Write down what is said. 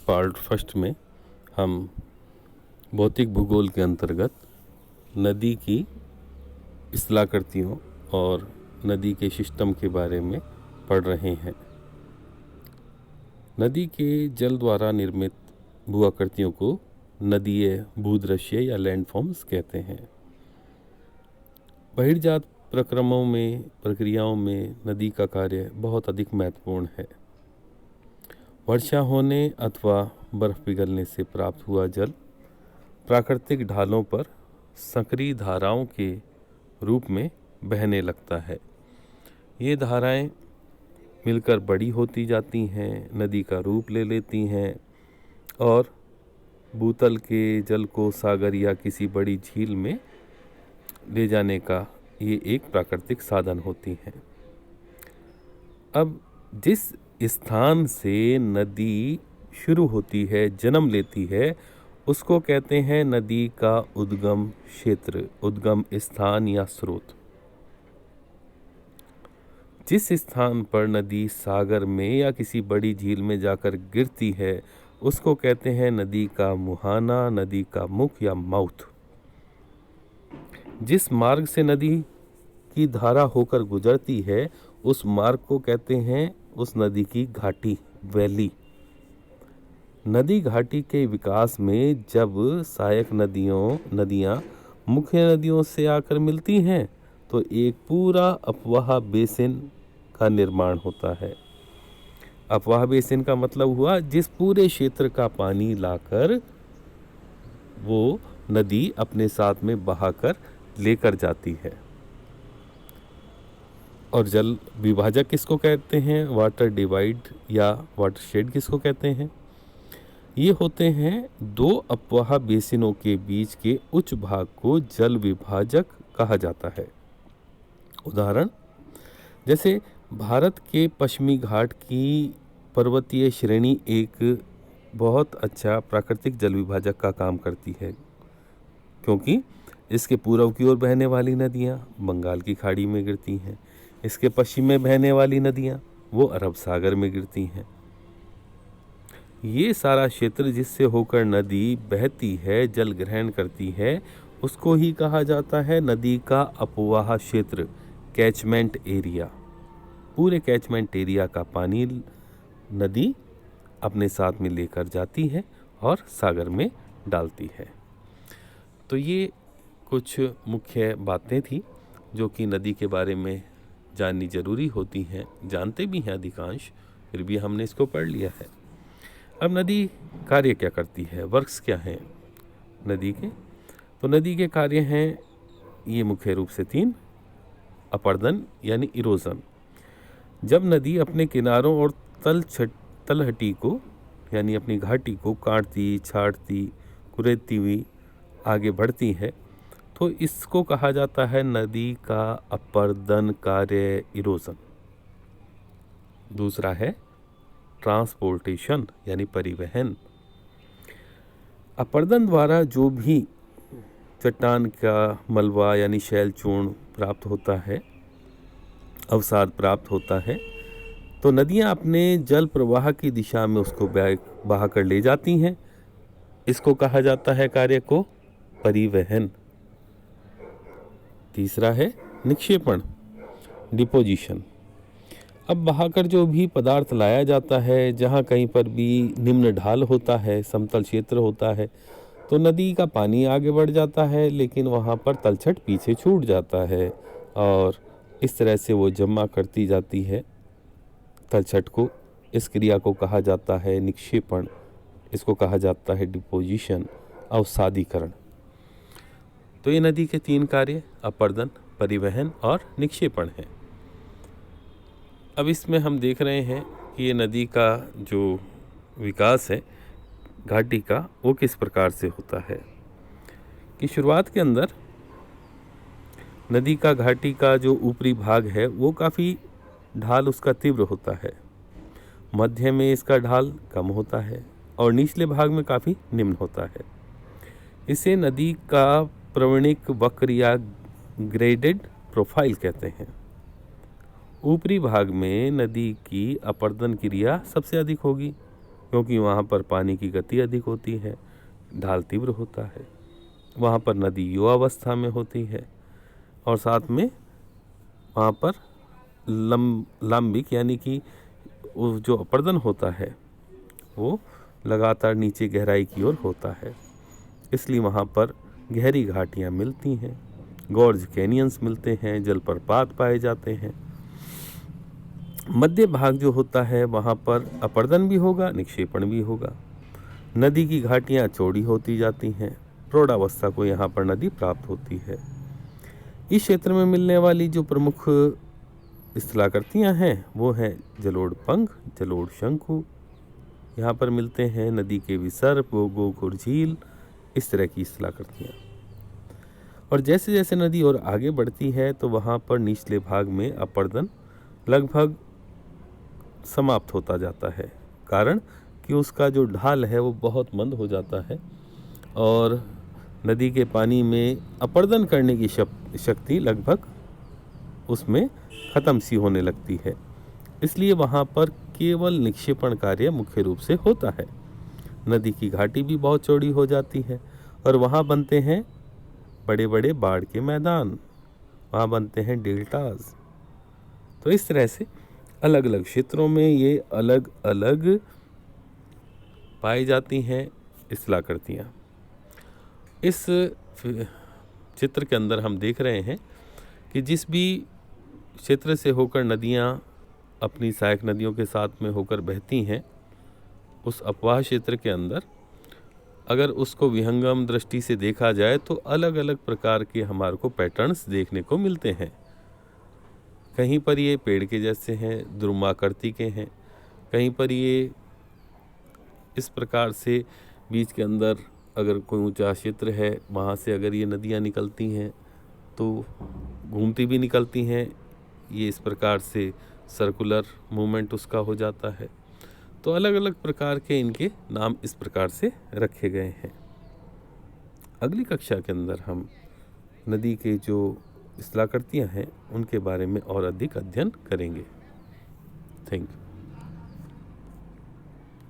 Part first में हम भौतिक भूगोल के अंतर्गत नदी की स्थलाकृतियों और नदी के सिस्टम के बारे में पढ़ रहे हैं। नदी के जल द्वारा निर्मित भूआकृतियों को नदीय भूदृश्य या लैंडफॉर्म्स कहते हैं। बहिर्जात प्रक्रियाओं में नदी का कार्य बहुत अधिक महत्वपूर्ण है। वर्षा होने अथवा बर्फ पिघलने से प्राप्त हुआ जल प्राकृतिक ढालों पर सक्रिय धाराओं के रूप में बहने लगता है। ये धाराएं मिलकर बड़ी होती जाती हैं, नदी का रूप ले लेती हैं और भूतल के जल को सागर या किसी बड़ी झील में ले जाने का ये एक प्राकृतिक साधन होती हैं। अब जिस स्थान से नदी शुरू होती है, जन्म लेती है, उसको कहते हैं नदी का उद्गम क्षेत्र, उद्गम स्थान या स्रोत। जिस स्थान पर नदी सागर में या किसी बड़ी झील में जाकर गिरती है उसको कहते हैं नदी का मुहाना, नदी का मुख या माउथ। जिस मार्ग से नदी की धारा होकर गुजरती है उस मार्ग को कहते हैं उस नदी की घाटी, वैली। नदी घाटी के विकास में जब सहायक नदियाँ मुख्य नदियों से आकर मिलती हैं तो एक पूरा अपवाह बेसिन का निर्माण होता है। अपवाह बेसिन का मतलब हुआ जिस पूरे क्षेत्र का पानी लाकर वो नदी अपने साथ में बहाकर लेकर जाती है। और जल विभाजक किसको कहते हैं? वाटर डिवाइड या वाटरशेड किसको कहते हैं? ये होते हैं दो अपवाह बेसिनों के बीच के उच्च भाग को जल विभाजक कहा जाता है। उदाहरण जैसे भारत के पश्चिमी घाट की पर्वतीय श्रेणी एक बहुत अच्छा प्राकृतिक जल विभाजक का काम करती है, क्योंकि इसके पूर्व की ओर बहने वाली नदियाँ बंगाल की खाड़ी में गिरती हैं, इसके पश्चिम में बहने वाली नदियाँ वो अरब सागर में गिरती हैं। ये सारा क्षेत्र जिससे होकर नदी बहती है, जल ग्रहण करती है, उसको ही कहा जाता है नदी का अपवाह क्षेत्र, कैचमेंट एरिया। पूरे कैचमेंट एरिया का पानी नदी अपने साथ में लेकर जाती है और सागर में डालती है। तो ये कुछ मुख्य बातें थी जो कि नदी के बारे में जाननी ज़रूरी होती हैं, जानते भी हैं अधिकांश, फिर भी हमने इसको पढ़ लिया है। अब नदी कार्य क्या करती है, वर्क्स क्या हैं नदी के? तो नदी के कार्य हैं ये मुख्य रूप से 3। अपरदन यानी इरोजन। जब नदी अपने किनारों और तलहटी को यानी अपनी घाटी को काटती, छाटती, कुरेदती हुई आगे बढ़ती है तो इसको कहा जाता है नदी का अपरदन कार्य, इरोजन। दूसरा है ट्रांसपोर्टेशन यानी परिवहन। अपरदन द्वारा जो भी चट्टान का मलबा यानी शैल चूर्ण प्राप्त होता है, अवसाद प्राप्त होता है, तो नदियाँ अपने जल प्रवाह की दिशा में उसको बहा कर ले जाती हैं। इसको कहा जाता है कार्य को परिवहन। तीसरा है निक्षेपण, डिपोजिशन। अब बहाकर जो भी पदार्थ लाया जाता है, जहाँ कहीं पर भी निम्न ढाल होता है, समतल क्षेत्र होता है, तो नदी का पानी आगे बढ़ जाता है, लेकिन वहाँ पर तलछट पीछे छूट जाता है और इस तरह से वो जमा करती जाती है तलछट को। इस क्रिया को कहा जाता है निक्षेपण, इसको कहा जाता है डिपोजिशन, अवसादीकरण। तो ये नदी के 3 कार्य अपरदन, परिवहन और निक्षेपण हैं। अब इसमें हम देख रहे हैं कि ये नदी का जो विकास है घाटी का वो किस प्रकार से होता है कि शुरुआत के अंदर नदी का घाटी का जो ऊपरी भाग है वो काफ़ी ढाल उसका तीव्र होता है, मध्य में इसका ढाल कम होता है और निचले भाग में काफ़ी निम्न होता है। इसे नदी का प्रवणिक वक्र या ग्रेडेड प्रोफाइल कहते हैं। ऊपरी भाग में नदी की अपरदन क्रिया सबसे अधिक होगी क्योंकि वहाँ पर पानी की गति अधिक होती है, ढाल तीव्र होता है। वहाँ पर नदी युवावस्था में होती है और साथ में वहाँ पर लांबिक यानी कि वो जो अपर्दन होता है वो लगातार नीचे गहराई की ओर होता है, इसलिए वहाँ पर गहरी घाटियाँ मिलती हैं, गॉर्ज कैनियंस मिलते हैं, जलप्रपात पाए जाते हैं। मध्य भाग जो होता है वहाँ पर अपर्दन भी होगा, निक्षेपण भी होगा। नदी की घाटियाँ चौड़ी होती जाती हैं, प्रौढ़ावस्था को यहाँ पर नदी प्राप्त होती है। इस क्षेत्र में मिलने वाली जो प्रमुख स्थलाकृतियाँ हैं वो हैं जलोढ़ पंख, जलोढ़ शंकु, यहाँ पर मिलते हैं नदी के विसर्प, गोखुर झील, इस तरह की स्थलाकृतियाँ। और जैसे जैसे नदी और आगे बढ़ती है तो वहाँ पर निचले भाग में अपर्दन लगभग समाप्त होता जाता है, कारण कि उसका जो ढाल है वो बहुत मंद हो जाता है और नदी के पानी में अपर्दन करने की शक्ति लगभग उसमें ख़त्म सी होने लगती है, इसलिए वहाँ पर केवल निक्षेपण कार्य मुख्य रूप से होता है। नदी की घाटी भी बहुत चौड़ी हो जाती है और वहाँ बनते हैं बड़े बड़े बाढ़ के मैदान, वहाँ बनते हैं डेल्टास। तो इस तरह से अलग अलग क्षेत्रों में ये अलग अलग पाई जाती हैं स्थलाकृतियाँ। इस चित्र के अंदर हम देख रहे हैं कि जिस भी क्षेत्र से होकर नदियाँ अपनी सहायक नदियों के साथ में होकर बहती हैं, उस अपवाह क्षेत्र के अंदर अगर उसको विहंगम दृष्टि से देखा जाए तो अलग अलग प्रकार के हमारे को पैटर्न्स देखने को मिलते हैं। कहीं पर ये पेड़ के जैसे हैं, द्रुमाकृति के हैं, कहीं पर ये इस प्रकार से बीच के अंदर अगर कोई ऊंचा क्षेत्र है वहाँ से अगर ये नदियाँ निकलती हैं तो घूमती भी निकलती हैं, ये इस प्रकार से सर्कुलर मूवमेंट उसका हो जाता है। तो अलग अलग प्रकार के इनके नाम इस प्रकार से रखे गए हैं। अगली कक्षा के अंदर हम नदी के जो स्थलाकृतियाँ हैं उनके बारे में और अधिक अध्ययन करेंगे। Thank you.